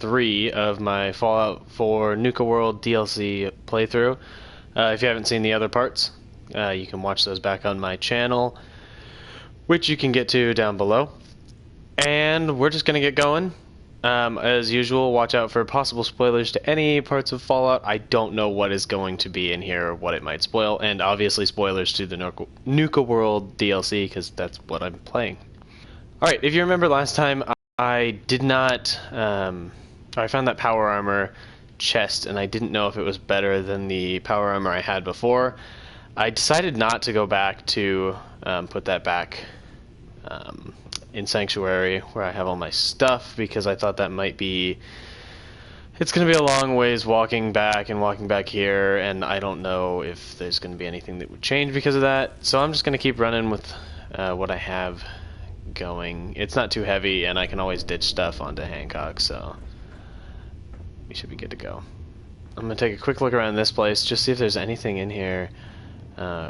3 of my Fallout 4 Nuka World DLC playthrough. If you haven't seen the other parts, you can watch those back on my channel, which you can get to down below. And we're just going to get going. As usual, watch out for possible spoilers to any parts of Fallout. I don't know what is going to be in here or what it might spoil, and obviously spoilers to the Nuka World DLC, because that's what I'm playing. Alright, if you remember last time, I did not... I found that power armor chest, and I didn't know if it was better than the power armor I had before. I decided not to go back to put that back in Sanctuary, where I have all my stuff, because I thought that might be... It's going to be a long ways walking back and walking back here, and I don't know if there's going to be anything that would change because of that. So I'm just going to keep running with what I have going. It's not too heavy, and I can always ditch stuff onto Hancock, so we should be good to go. I'm going to take a quick look around this place, just see if there's anything in here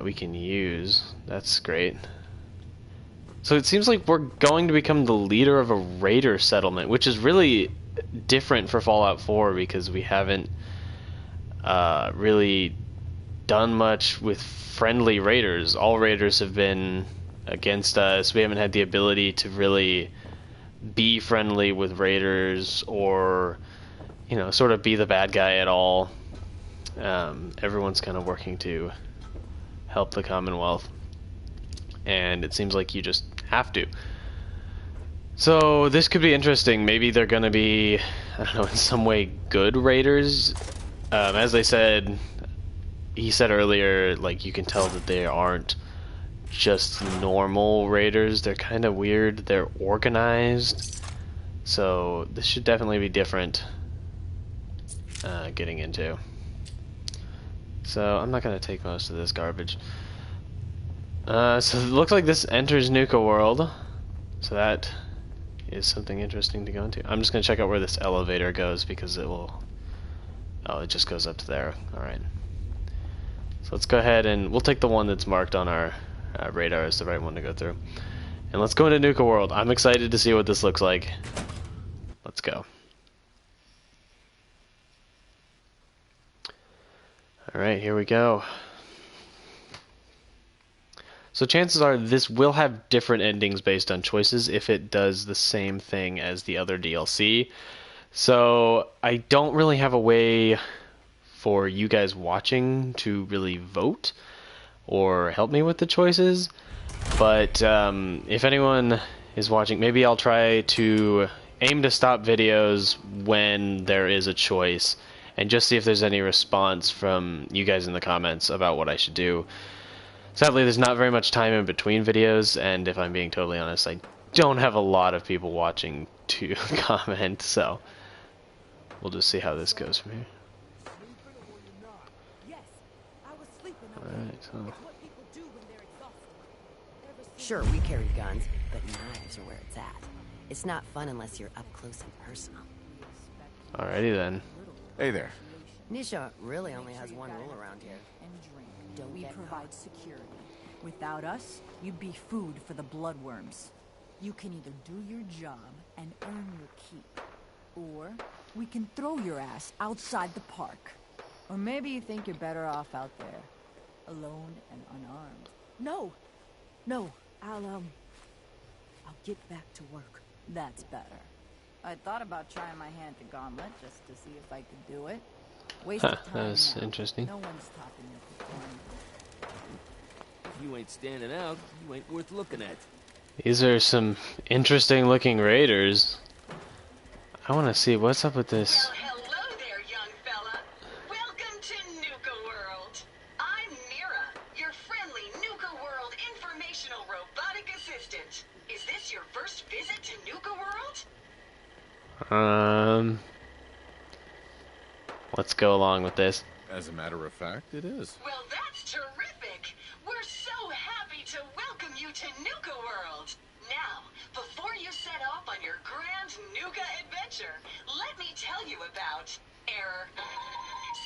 we can use. That's great. So it seems like we're going to become the leader of a raider settlement, which is really different for Fallout 4 because we haven't really done much with friendly raiders. All raiders have been against us. We haven't had the ability to really be friendly with raiders or, you know, sort of be the bad guy at all. Everyone's kind of working to help the Commonwealth, and it seems like you just have to. So this could be interesting. Maybe they're going to be, I don't know, in some way good raiders. As they said, he said earlier, like, you can tell that they aren't just normal raiders. They're kind of weird. They're organized. So this should definitely be different getting into. So I'm not going to take most of this garbage. So it looks like this enters Nuka World. So that is something interesting to go into. I'm just going to check out where this elevator goes because it will... Oh, it just goes up to there. Alright. So let's go ahead and we'll take the one that's marked on our radar as the right one to go through. And let's go into Nuka World. I'm excited to see what this looks like. Let's go. Alright, here we go. So chances are this will have different endings based on choices if it does the same thing as the other DLC. So I don't really have a way for you guys watching to really vote or help me with the choices. But if anyone is watching, maybe I'll try to aim to stop videos when there is a choice and just see if there's any response from you guys in the comments about what I should do. Sadly, there's not very much time in between videos, and if I'm being totally honest, I don't have a lot of people watching to comment, so we'll just see how this goes from here. Alright, so... Sure, we carry guns, but knives are where it's at. It's not fun unless you're up close and personal. Alrighty then. Hey there. Nisha really only has one rule around here. We provide security. Without us, you'd be food for the bloodworms. You can either do your job and earn your keep, or we can throw your ass outside the park. Or maybe you think you're better off out there, alone and unarmed. No, I'll get back to work. That's better. I thought about trying my hand to Gauntlet just to see if I could do it. Waste of time. That was now. interesting. No one's stopping me at the corner. If you ain't standing out, you ain't worth looking at. These are some interesting looking raiders. I want to see what's up with this. Well, hello there, young fella. Welcome to Nuka World. I'm Mira, your friendly Nuka World informational robotic assistant. Is this your first visit to Nuka World? Let's go along with this. As a matter of fact, it is. Well, that's terrific. We're so happy to welcome you to Nuka World. Now, before you set off on your grand Nuka adventure, let me tell you about error.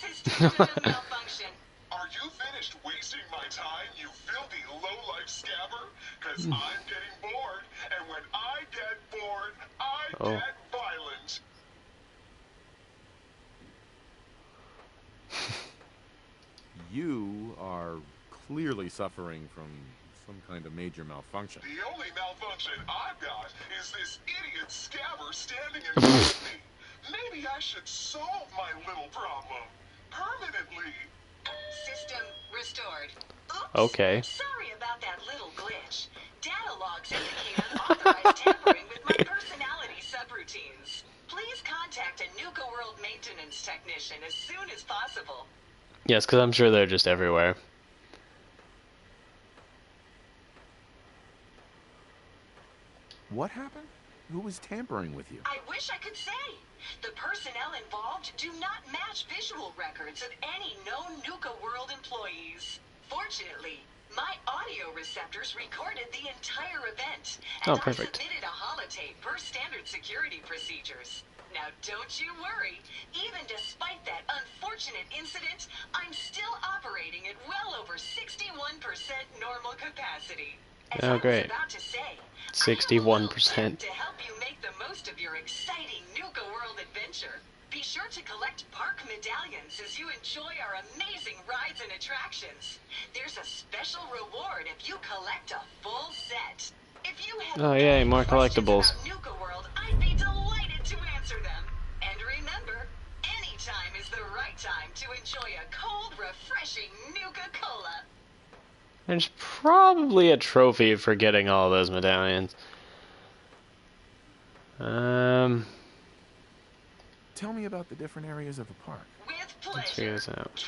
System malfunction. Are you finished wasting my time, you filthy low-life scabber? Because I'm getting bored, and when I get bored, I get violent. You are clearly suffering from some kind of major malfunction. The only malfunction I've got is this idiot scabber standing in front of me. Maybe I should solve my little problem permanently. System restored. Oops. Okay. Sorry about that little glitch. Data logs indicate unauthorized tampering with my personality subroutines. Please contact a Nuka World maintenance technician as soon as possible. Yes, because I'm sure they're just everywhere. What happened? Who was tampering with you? I wish I could say. The personnel involved do not match visual records of any known Nuka World employees. Fortunately, my audio receptors recorded the entire event, and Oh, perfect. I submitted a holotape per standard security procedures. Now, don't you worry. Even despite that unfortunate incident, I'm still operating at well over 61% normal capacity. As Oh, I was great. about to say, 61%. to help you make the most of your exciting Nuka World adventure. Be sure to collect park medallions as you enjoy our amazing rides and attractions. There's a special reward if you collect a full set. If you have Oh, yay, any more questions collectibles. about Nuka World, I'd be delighted to answer them. And remember, any time is the right time to enjoy a cold, refreshing Nuka Cola. There's probably a trophy for getting all those medallions. Tell me about the different areas of the park. With Let's figure pleasure. this out.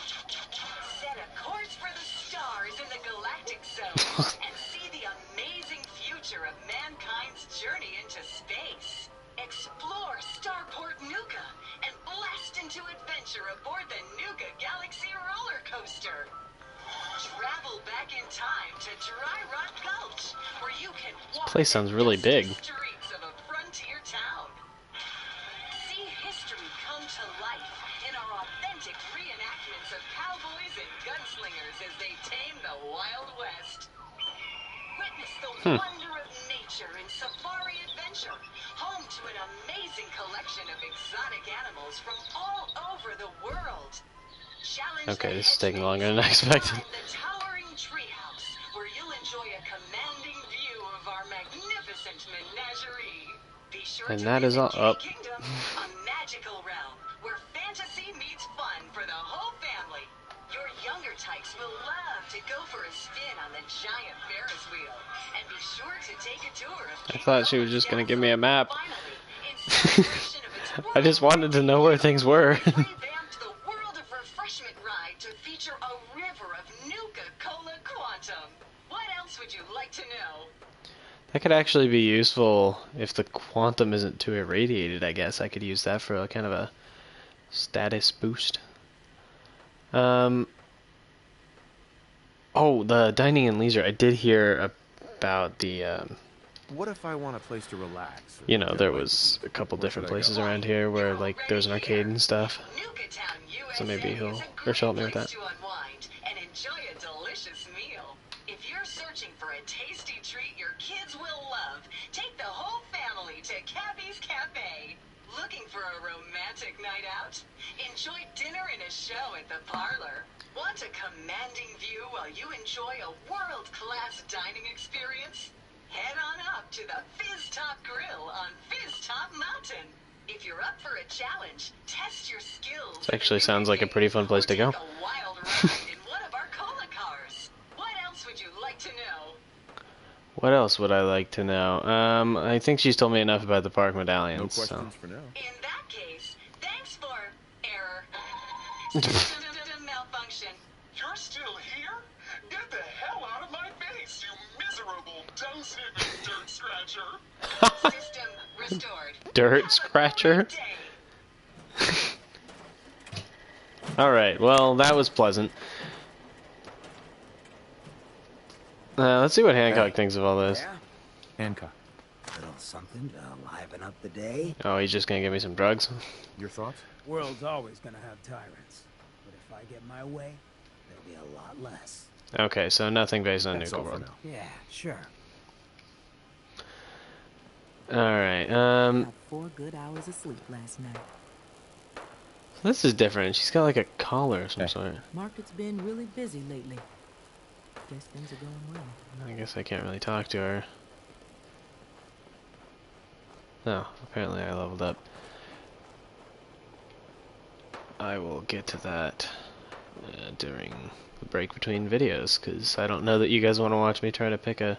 Set a course for the stars in the galactic zone and see the amazing future of mankind's journey into space. Explore Starport Nuka and blast into adventure aboard the Nuka Galaxy roller coaster. Travel back in time to Dry Rock Gulch, where you can walk place sounds the really dusty big. streets of a frontier town. See history come to life in our authentic reenactments of cowboys and gunslingers as they tame the Wild West. Witness the wonder of nature in Safari Adventure, home to an amazing collection of exotic animals from all over the world. Challenge Okay, the this is taking longer than headspace I expected. and climb the towering treehouse, where you'll enjoy a commanding view of our magnificent menagerie. Be sure And to that is visit all up. Kitty Kingdom, a magical realm where fantasy meets fun for the whole family. Your younger types will love to go for a spin on the giant Ferris wheel, and be sure to take a tour of I thought she was just gonna give me a map. Finally, in celebration of its I just wanted to know where things were. we revamped the World of Refreshment ride to feature a river of Nuka Cola Quantum. What else would you like to know? That could actually be useful if the quantum isn't too irradiated, I guess. I could use that for a kind of a status boost. Oh, the dining and leisure. I did hear about the, What if I want a place to relax? or you know, get there away was from a couple Where different should I go? places around here where, like, there was an arcade and stuff. Nukatown, USA So maybe he'll, is a or she'll help great me with place that. to unwind and enjoy a delicious meal. If you're searching for a tasty treat your kids will love, take the whole family to Cappy's Cafe. Looking for a romantic night out? Enjoy dinner and a show at the parlor. Want a commanding view while you enjoy a world-class dining experience? Head on up to the Fizz Top Grill on Fizz Top Mountain. If you're up for a challenge, test your skills. This actually sounds like a pretty fun place to go. Or take a wild ride in one of our cola cars. What else would you like to know? What else would I like to know? I think she's told me enough about the park No medallions. questions for now. In that case, thanks for error. Malfunction. You're still here? Get the hell out of my face, you miserable dung-sniffing dirt scratcher! System restored. Dirt Have a scratcher? great day. Alright, well, that was pleasant. Let's see what Hancock thinks of all this. Yeah? Hancock, Little something to liven up the day. Oh, he's just gonna give me some drugs? your thoughts? World's always gonna have tyrants. But if I get my way, there'll be a lot less. Okay, so nothing based on That's Nuka all for World. now. Yeah, sure. Alright, Got 4 good hours of sleep last night. This is different. She's got like a collar of some sort. Market's been really busy lately. Guess things are going well. I guess I can't really talk to her. No, apparently I leveled up. I will get to that during the break between videos, because I don't know that you guys want to watch me try to pick a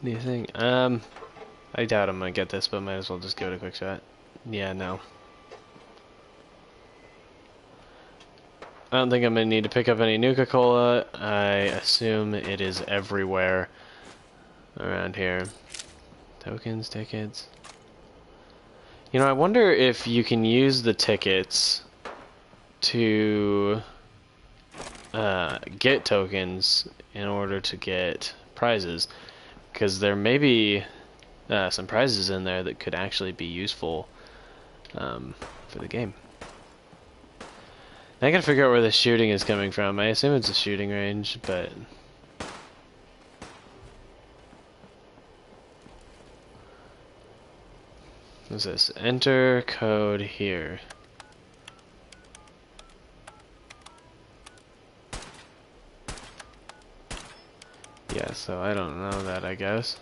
new thing. I doubt I'm gonna get this, but might as well just go to quick shot. Yeah, no. I don't think I'm gonna need to pick up any Nuka Cola. I assume it is everywhere around here. Tokens, tickets. You know, I wonder if you can use the tickets to get tokens in order to get prizes, because there may be some prizes in there that could actually be useful for the game. I gotta figure out where the shooting is coming from. I assume it's a shooting range, but what's this? Enter code here. Yeah, so I don't know that, I guess.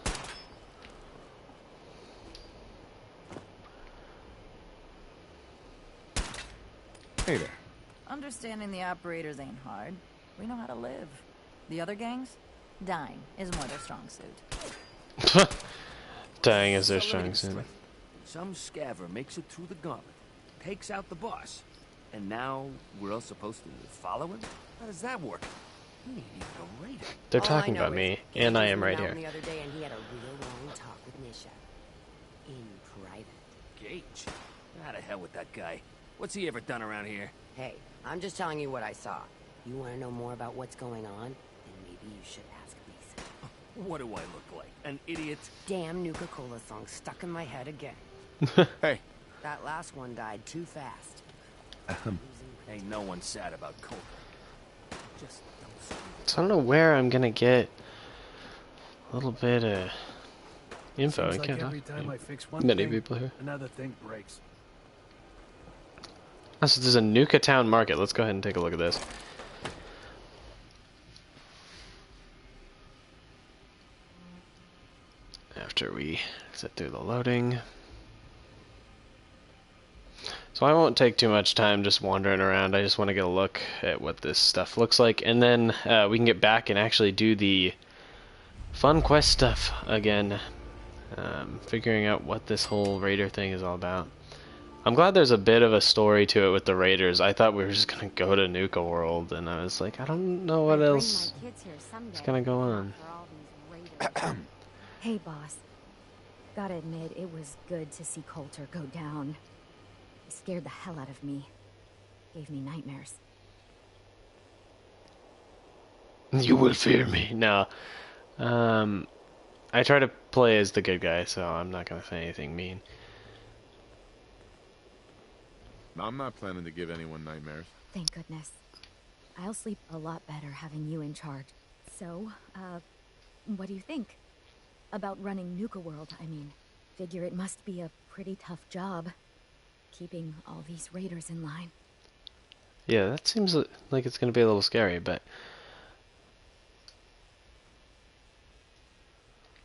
Hey there. Understanding the operators ain't hard. We know how to live. The other gangs? Dying is more their strong suit. Dying is their So let me strong get suit. straight. Some scaver makes it through the gauntlet, takes out the boss, and now we're all supposed to follow him? How does that work? He ain't even a raider. They're All talking I know about is me, Gage and I was am in right the here. mountain The other day, and he had a real long talk with Nisha. In private. Gage? How the hell with that guy? What's he ever done around here? Hey, I'm just telling you what I saw. You want to know more about what's going on? Then maybe you should ask Mason. What do I look like? An idiot? Damn Nuka Cola song stuck in my head again. Hey. That last one died too fast. Ain't no one sad about Coulter. Just don't screw So I don't know where I'm gonna get a little bit of info. Seems I like can't every talk time I to fix one many thing, people here. another thing breaks. Oh, so there's a Nuka Town Market. Let's go ahead and take a look at this. After we sit through the loading. So I won't take too much time just wandering around. I just want to get a look at what this stuff looks like, and then we can get back and actually do the fun quest stuff again. Figuring out what this whole raider thing is all about. I'm glad there's a bit of a story to it with the raiders. I thought we were just gonna go to Nuka World, and I was like, I don't know what else is gonna go on. Hey, boss. Gotta admit, it was good to see Coulter go down. He scared the hell out of me. Gave me nightmares. You will fear me. No. I try to play as the good guy, so I'm not gonna say anything mean. I'm not planning to give anyone nightmares. Thank goodness. I'll sleep a lot better having you in charge. So, what do you think? About running Nuka World, I mean. Figure it must be a pretty tough job. Keeping all these raiders in line. Yeah, that seems like it's gonna be a little scary, but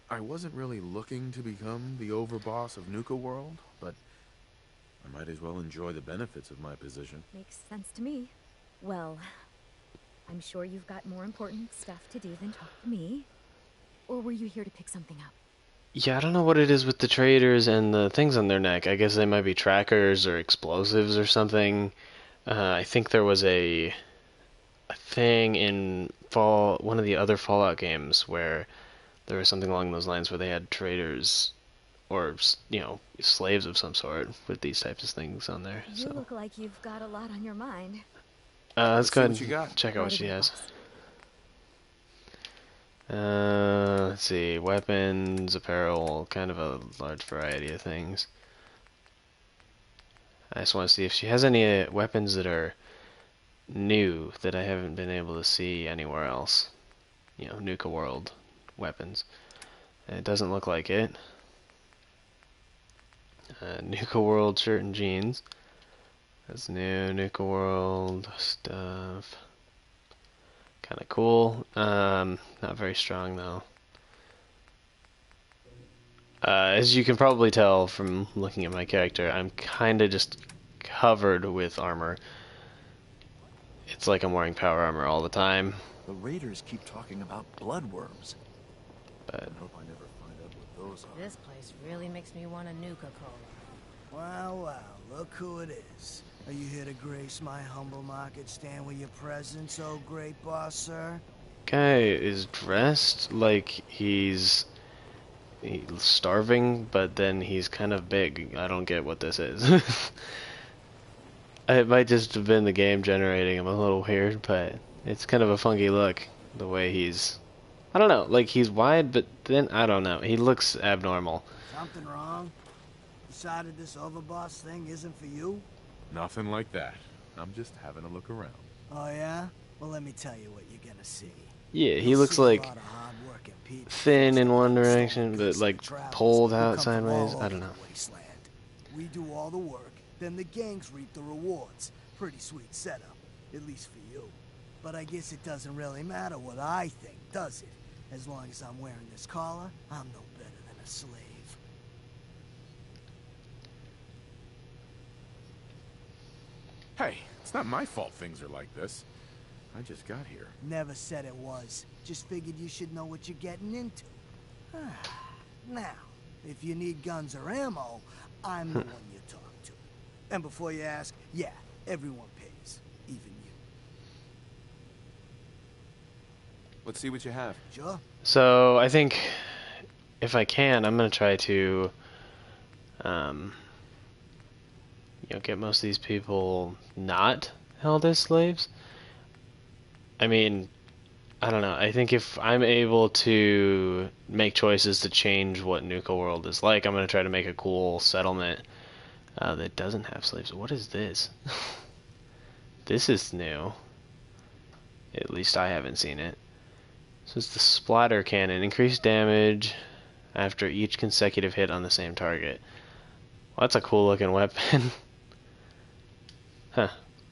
I wasn't really looking to become the overboss of Nuka World, but I might as well enjoy the benefits of my position. Makes sense to me. Well, I'm sure you've got more important stuff to do than talk to me. Or were you here to pick something up? yeah, I don't know what it is with the traders and the things on their neck. I guess they might be trackers or explosives or something. I think there was a thing in one of the other Fallout games where there was something along those lines where they had traders or, you know, slaves of some sort with these types of things on there. You So look like you've got a lot on your mind. let's go see ahead what you and got. check out what Right she away, has. boss. Let's see, weapons, apparel, kind of a large variety of things. I just want to see if she has any weapons that are new that I haven't been able to see anywhere else. You know, Nuka World weapons. It doesn't look like it. Nuka World shirt and jeans. That's new Nuka World stuff. Kind of cool. Not very strong though. As you can probably tell from looking at my character, I'm kind of just covered with armor. It's like I'm wearing power armor all the time. The raiders keep talking about bloodworms. But I hope I never find out what those are. This place really makes me want a Nuka-Cola. Well, well, look who it is. Are you here to grace my humble market stand with your presence, oh great boss, sir? guy is dressed like he's starving, but then he's kind of big. I don't get what this is. It might just have been the game generating him a little weird, but it's kind of a funky look. The way he's... I don't know, like he's wide, but then, I don't know. He looks abnormal. Something wrong? Decided this overboss thing isn't for you? Nothing like that. I'm just having a look around. Oh yeah? Well, let me tell you what you're gonna see. Yeah, he looks like thin in one direction, but like pulled out sideways. I don't know. We do all the work, then the gangs reap the rewards. Pretty sweet setup, at least for you. But I guess it doesn't really matter what I think, does it? As long as I'm wearing this collar, I'm no better than a slave. Hey, it's not my fault things are like this. I just got here. Never said it was. Just figured you should know what you're getting into. Now, if you need guns or ammo, I'm the one you talk to. And before you ask, yeah, everyone pays. Even you. Let's see what you have. Sure. So, I think if I can, I'm going to try to get most of these people not held as slaves. I mean, I don't know. I think if I'm able to make choices to change what Nuka World is like, I'm going to try to make a cool settlement that doesn't have slaves. What is this? This is new. At least I haven't seen it. So it's the splatter cannon. Increased damage after each consecutive hit on the same target. Well, that's a cool looking weapon. Huh.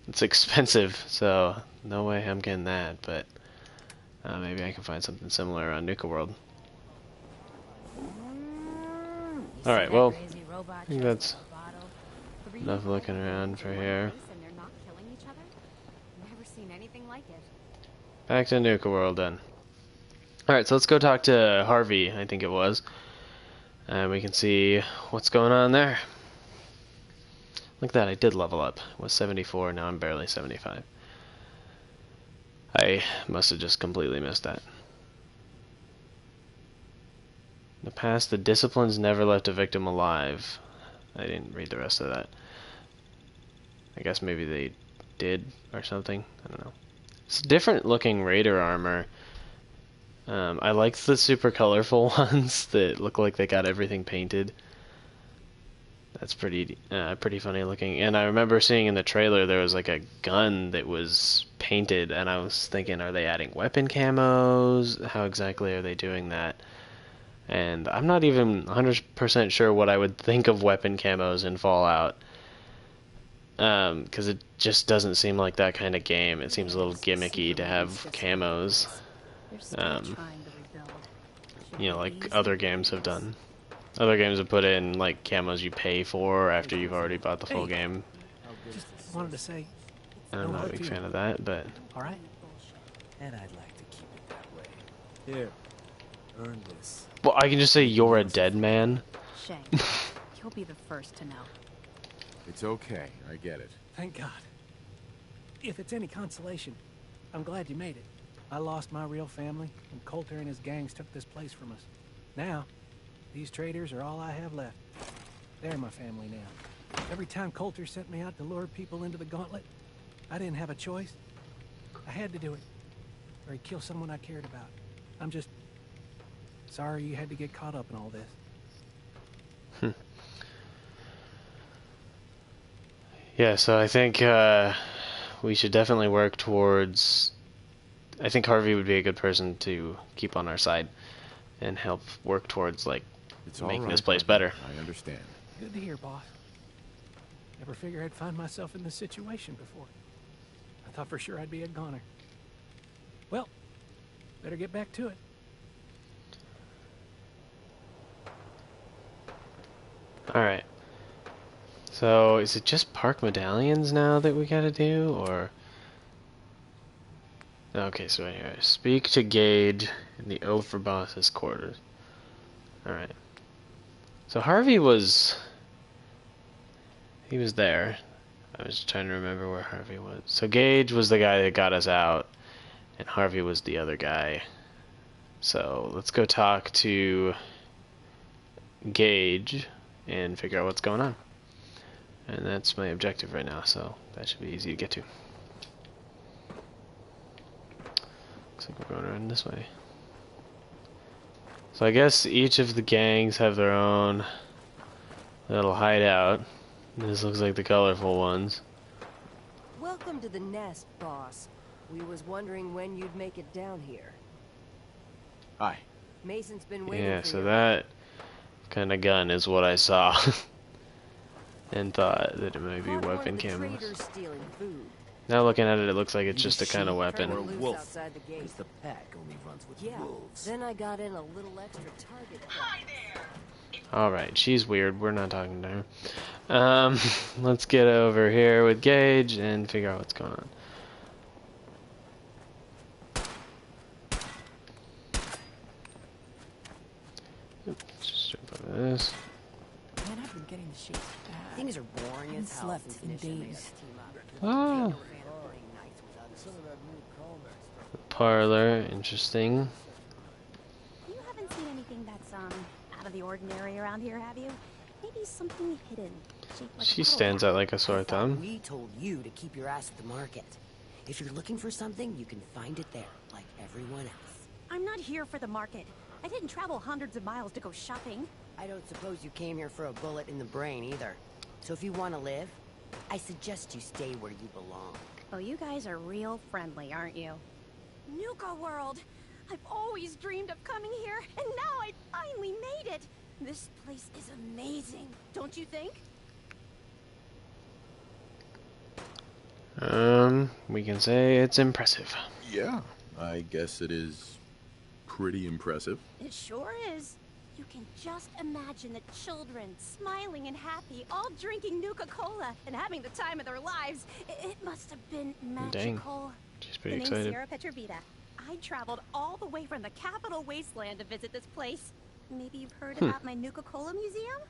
It's expensive, so no way I'm getting that, but maybe I can find something similar on Nuka World. Alright, well, I think that's enough looking around for here. Back to Nuka World then. Alright, so let's go talk to Harvey, I think it was. And we can see what's going on there. Look at that, I did level up. I was 74, now I'm barely 75. I must have just completely missed that. In the past, the disciplines never left a victim alive. I didn't read the rest of that. I guess maybe they did or something. I don't know. It's different looking raider armor. I like the super colorful ones that look like they got everything painted. That's pretty funny looking. And I remember seeing in the trailer there was like a gun that was painted, and I was thinking, are they adding weapon camos? How exactly are they doing that? And I'm not even 100% sure what I would think of weapon camos in Fallout. Because it just doesn't seem like that kind of game. It seems a little gimmicky to have camos. Like other games have done. Other games have put in like camos you pay for after you've already bought the full game. Just wanted to say, I'm not a big fan of that, but all right. And I'd like to keep it that way. Here, earn this. Well, I can just say you're a dead man. Shay, you'll be the first to know. It's okay, I get it. Thank God. If it's any consolation, I'm glad you made it. I lost my real family, and Coulter and his gangs took this place from us. Now, these traders are all I have left. They're my family now. Every time Coulter sent me out to lure people into the gauntlet, I didn't have a choice. I had to do it, or he'd kill someone I cared about. I'm just sorry you had to get caught up in all this. Yeah, so I think we should definitely work towards... I think Harvey would be a good person to keep on our side and help work towards, like, making this place better. I understand. Good to hear, boss. Never figured I'd find myself in this situation before. I thought for sure I'd be a goner. Well, better get back to it. Alright. So, is it just park medallions now that we gotta do, or... Okay, so anyway, speak to Gage in the Overboss's quarters. Alright. So Harvey was... He was there. I was trying to remember where Harvey was. So Gage was the guy that got us out, and Harvey was the other guy. So let's go talk to Gage and figure out what's going on. And that's my objective right now, so that should be easy to get to. Looks like we're going around this way. So I guess each of the gangs have their own little hideout. This looks like the colorful ones. Welcome to the nest, boss. We was wondering when you'd make it down here. Hi. Mason's been waiting Yeah, for so you. that kind of gun is what I saw. And thought that it might be Caught one of weapon the cameras. traders stealing food. Now looking at it, it looks like it's You just a kind of sheep weapon. or a Loose wolf? outside the gate. Because the pack only runs with Yeah. wolves. Then I got in a little extra target. Hi there. Alright, she's weird. We're not talking to her. Let's get over here with Gage and figure out what's going on. Just jump over this. Man, I've been getting the shakes bad. Things are boring Haven't as hell slept since in Mission made days. us team up. Ah, Ain't no fan of playing nights with others. parlor, interesting. You haven't seen anything that's, out of the ordinary around here, have you? Maybe something hidden, shaped like She a stands out like a sore I thought thumb. we told you to keep your ass at the market. If you're looking for something, you can find it there, like everyone else. I'm not here for the market. I didn't travel hundreds of miles to go shopping. I don't suppose you came here for a bullet in the brain either. So if you want to live, I suggest you stay where you belong. Oh, you guys are real friendly, aren't you? Nuka World! I've always dreamed of coming here, and now I finally made it! This place is amazing, don't you think? We can say it's impressive. Yeah, I guess it is pretty impressive. It sure is. You can just imagine the children, smiling and happy, all drinking Nuka-Cola and having the time of their lives. It must have been magical. She's pretty The name's excited. Sierra Petrovita. I traveled all the way from the capital wasteland to visit this place. Maybe you've heard about my Nuka-Cola museum?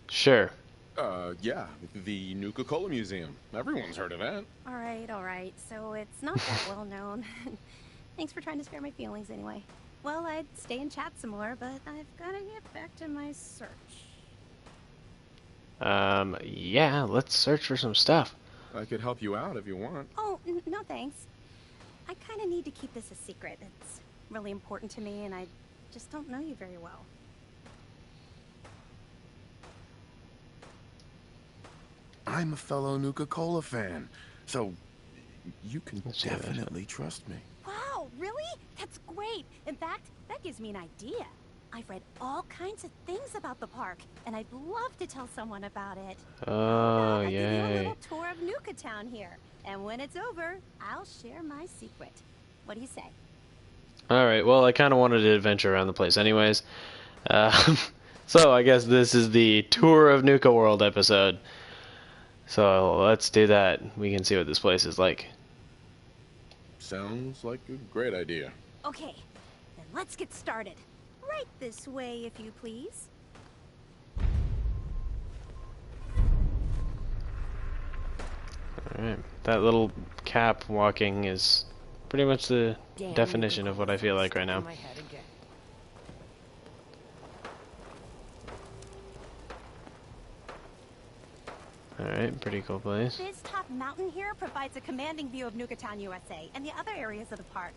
Sure. Yeah, the Nuka Cola Museum. Everyone's heard of that. All right. So it's not that well known. Thanks for trying to spare my feelings anyway. Well, I'd stay and chat some more, but I've got to get back to my search. Yeah, let's search for some stuff. I could help you out if you want. Oh, no thanks. I kind of need to keep this a secret. It's really important to me, and I just don't know you very well. I'm a fellow Nuka Cola fan, so you can Let's see that. definitely trust me. Wow, really? That's great. In fact, that gives me an idea. I've read all kinds of things about the park, and I'd love to tell someone about it. Oh, I'll give you a yay. little tour of Nuka Town here, and when it's over, I'll share my secret. What do you say? Alright, well, I kind of wanted to adventure around the place anyways. So, I guess this is the Tour of Nuka World episode. So, let's do that. We can see what this place is like. Sounds like a great idea. Okay, then let's get started. Right this way, if you please. Alright, that little cap walking is pretty much the definition of what I feel like right now. Alright, pretty cool place. This top mountain here provides a commanding view of Nuka Town, USA, and the other areas of the park.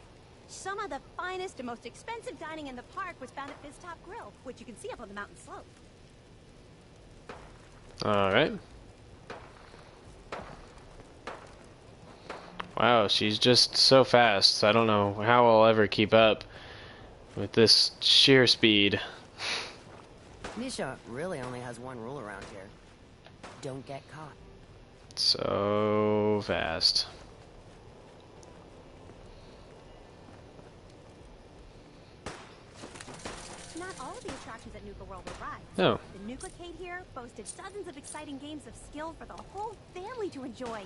Some of the finest and most expensive dining in the park was found at this top grill, which you can see up on the mountain slope. Alright. Wow, she's just so fast. I don't know how I'll ever keep up with this sheer speed. Misha really only has one rule around here. Don't get caught. So fast. Not all of the attractions at Nuka World were rides. Oh. The Nuka-cade here boasted dozens of exciting games of skill for the whole family to enjoy.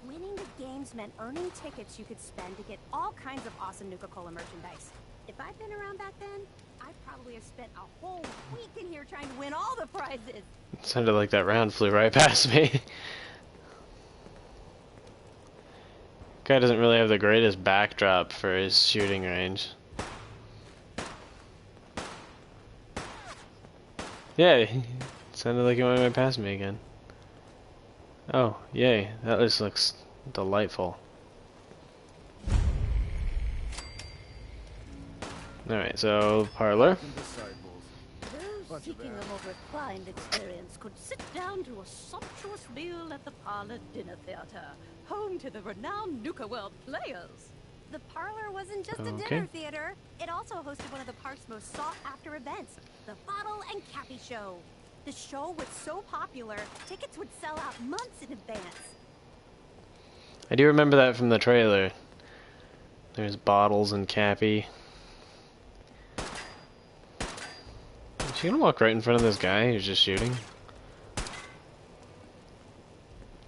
Winning the games meant earning tickets you could spend to get all kinds of awesome Nuka-Cola merchandise. If I'd been around back then, I'd probably have spent a whole week in here trying to win all the prizes. It sounded like that round flew right past me. Guy doesn't really have the greatest backdrop for his shooting range. Yeah, it sounded like he went right past me again. Oh, yay. That just looks delightful. Alright, so parlor. Those seeking a more refined experience could sit down to a sumptuous meal at the Parlor Dinner Theater, home to the renowned Nuka World players. The parlor wasn't just a dinner theater. It also hosted one of the park's most sought-after events, the Bottle and Cappy Show. The show was so popular, tickets would sell out months in advance. I do remember that from the trailer. There's Bottles and Cappy. Is she gonna walk right in front of this guy who's just shooting?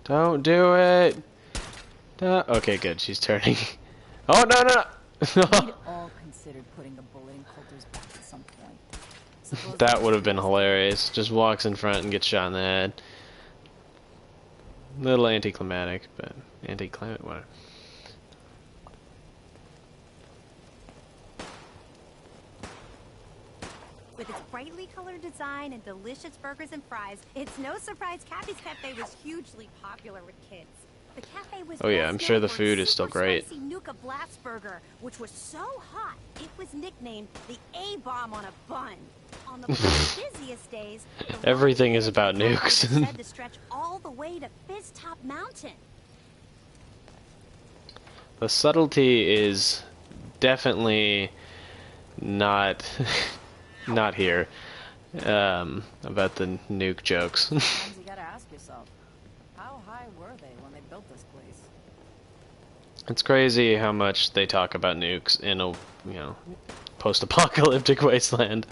Don't do it! Okay, good. She's turning. Oh, no, no, no! We'd all considered putting a bullet in Coulter's back at some point. That would have been hilarious. Just walks in front and gets shot in the head. Little anticlimactic, but anticlimactic, whatever. With its brightly colored design and delicious burgers and fries, it's no surprise Cappy's Cafe was hugely popular with kids. The cafe was Oh yeah, I'm sure the food is still great. Spicy Nuka Blast Burger, which was so hot it was nicknamed the A-bomb on a bun. On the busiest days, everything is about nukes. said to stretch all the way to Fizz Top Mountain. The subtlety is definitely not not here about the nuke jokes. You gotta ask yourself, how high were they when they built this place? It's crazy how much they talk about nukes in a, post-apocalyptic wasteland.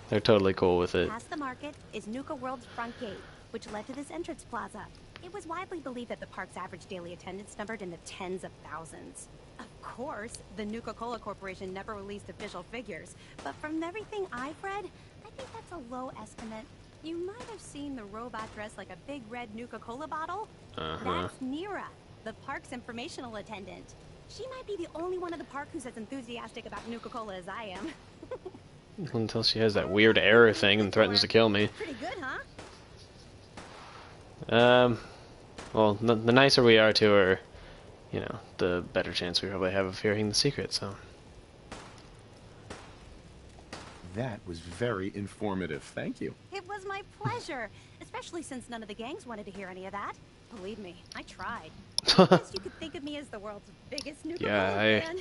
They're totally cool with it. Past the market is Nuka World's front gate, which led to this entrance plaza. It was widely believed that the park's average daily attendance numbered in the tens of thousands. Of course, the Nuka-Cola Corporation never released official figures, but from everything I've read, I think that's a low estimate. You might have seen the robot dressed like a big red Nuka-Cola bottle. That's Nira, the park's informational attendant. She might be the only one in the park who's as enthusiastic about Nuka-Cola as I am. Until she has that weird error thing and threatens to kill me. Pretty good, huh? Well, the nicer we are to her, the better chance we probably have of hearing the secret, so. That was very informative. Thank you. It was my pleasure, especially since none of the gangs wanted to hear any of that. Believe me, I tried. I guess you could think of me as the world's biggest Nuka-Cola fan.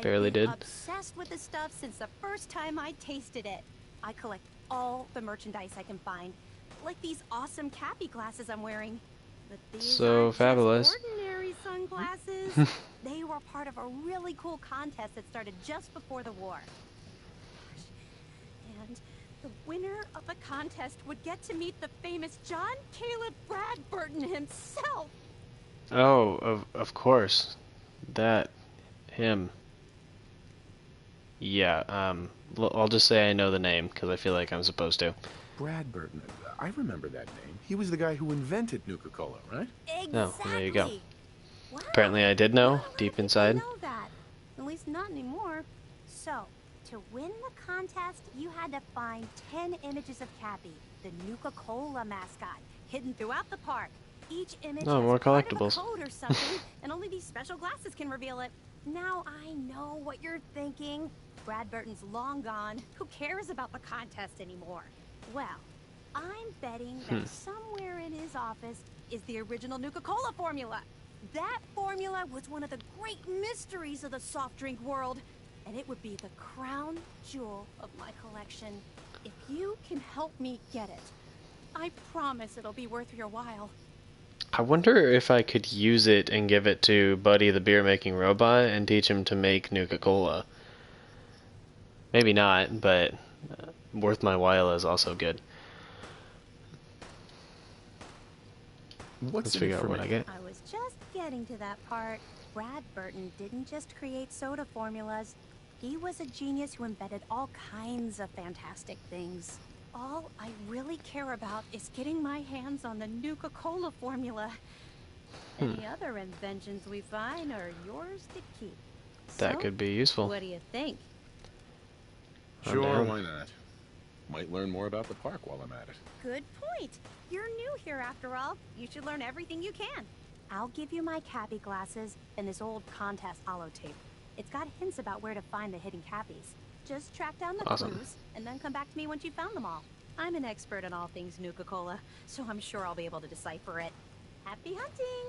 Barely did. I've been obsessed with the stuff since the first time I tasted it. I collect all the merchandise I can find, like these awesome Cappy glasses I'm wearing. But these so aren't fabulous. Just ordinary sunglasses. They were part of a really cool contest that started just before the war. And the winner of the contest would get to meet the famous John Caleb Bradburton himself. Oh, of course. Him. Yeah, I'll just say I know the name, because I feel like I'm supposed to. Bradburton. I remember that name. He was the guy who invented Nuka-Cola, right? Exactly. Oh, there you go. Wow. Apparently I did know, deep inside. I know that. At least not anymore. So, to win the contest, you had to find 10 images of Cappy, the Nuka-Cola mascot, hidden throughout the park. Each image has more part of a collectibles. code or something, and only these special glasses can reveal it. Now I know what you're thinking. Bradburton's long gone. Who cares about the contest anymore? Well, I'm betting that somewhere in his office is the original Nuka-Cola formula. That formula was one of the great mysteries of the soft drink world, and it would be the crown jewel of my collection. If you can help me get it, I promise it'll be worth your while. I wonder if I could use it and give it to Buddy the beer making robot and teach him to make Nuka Cola. Maybe not, but worth my while is also good. Let's figure out what I get. I was just getting to that part. Brad Burton didn't just create soda formulas. He was a genius who invented all kinds of fantastic things. All I really care about is getting my hands on the Nuka Cola formula. Any other inventions we find are yours to keep. That could be useful. What do you think? Sure, why not? Might learn more about the park while I'm at it. Good point. You're new here after all. You should learn everything you can. I'll give you my cappy glasses and this old contest holotape. It's got hints about where to find the hidden cappies. Just track down the clues and then come back to me once you've found them all. I'm an expert in all things Nuka Cola, so I'm sure I'll be able to decipher it. Happy hunting!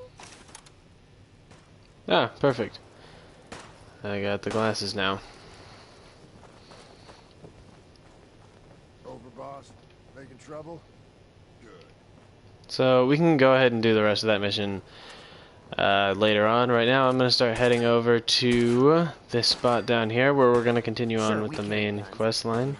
Ah, perfect. I got the glasses now. Overboss, making trouble? Good. So we can go ahead and do the rest of that mission later on. Right now I'm going to start heading over to this spot down here where we're going to continue on with the main quest line.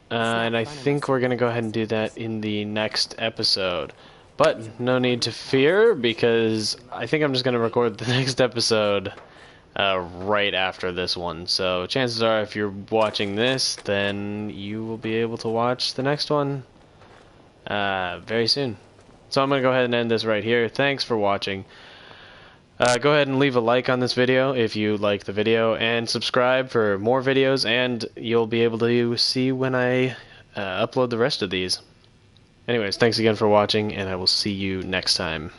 And I think we're going to go ahead and do that in the next episode. But no need to fear, because I think I'm just going to record the next episode right after this one. So chances are if you're watching this, then you will be able to watch the next one very soon. So I'm going to go ahead and end this right here. Thanks for watching. Go ahead and leave a like on this video if you like the video, and subscribe for more videos, and you'll be able to see when I upload the rest of these. Anyways, thanks again for watching, and I will see you next time.